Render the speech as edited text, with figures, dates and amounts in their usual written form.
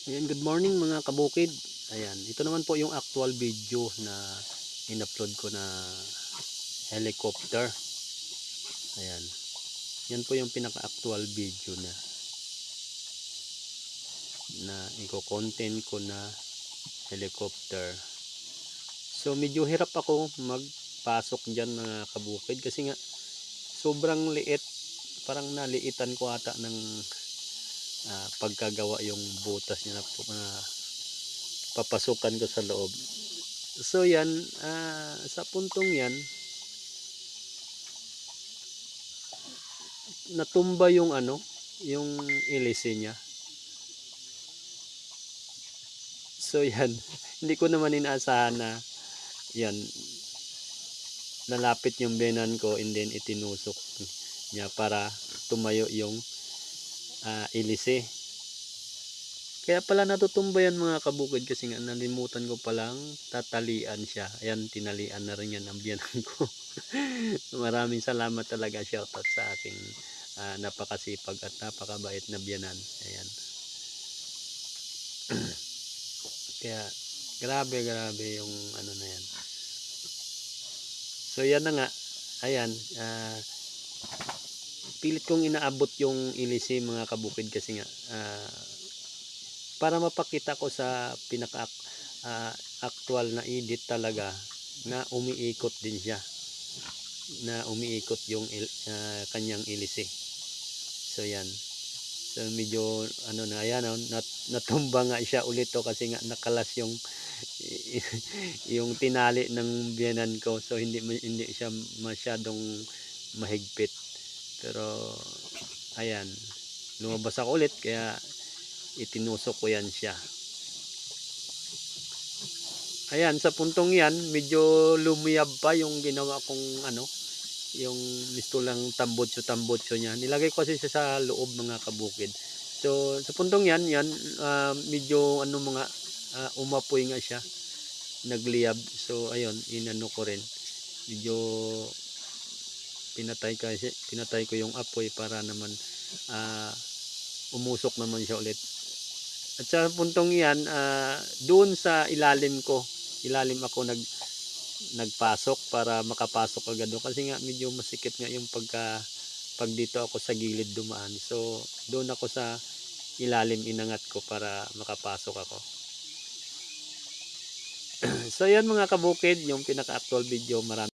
Ayan, good morning mga kabukid. Ayan, ito naman po yung actual video na in-upload ko na helicopter. Ayan, yan po yung pinaka-actual video na i-content ko na helicopter. So medyo hirap ako magpasok dyan mga kabukid kasi nga sobrang liit. Parang naliitan ko ata ng pagkagawa yung butas niya na papasukan ko sa loob. So yan, sa puntong yan, natumba yung yung ilisi niya. So yan, hindi ko naman inaasahan na yan, nalapit yung benan ko and then itinusok niya para tumayo yung ilisi. Kaya pala natutumba yan mga kabukid kasi nga nalimutan ko palang tatalian siya. Ayan, tinalian na rin yan ang biyanan ko. Maraming salamat talaga, shoutout sa aking napakasipag at napakabait na biyanan. Ayan. Kaya grabe yung na yan. So yan na nga. Ayan, pilit kong inaabot yung ilisi mga kabukid kasi nga para mapakita ko sa pinaka actual na edit talaga na umiikot din siya, na umiikot yung kanyang ilisi. So yan, so medyo na ayan, natumba nga siya ulit to kasi nga nakalas yung yung tinali ng biyanan ko. So hindi siya masyadong mahigpit, pero ayan, lumabas ako ulit kaya itinusok ko yan siya. Ayan, sa puntong yan medyo lumiyab pa yung ginawa kong yung mistulang tambotso niya. Nilagay ko kasi siya sa loob mga kabukid. So sa puntong yan medyo mga umapoy nga siya, nagliyab. So ayun, inano ko rin, medyo pinatay ko yung apoy para naman umusok naman siya ulit. At sa puntong yan, doon sa ilalim ako nagpasok para makapasok agad doon kasi nga medyo masikip nga yung pag dito ako sa gilid dumaan. So doon ako sa ilalim inangat ko para makapasok ako. So yan mga kabukid, yung pinaka-actual video. Maraming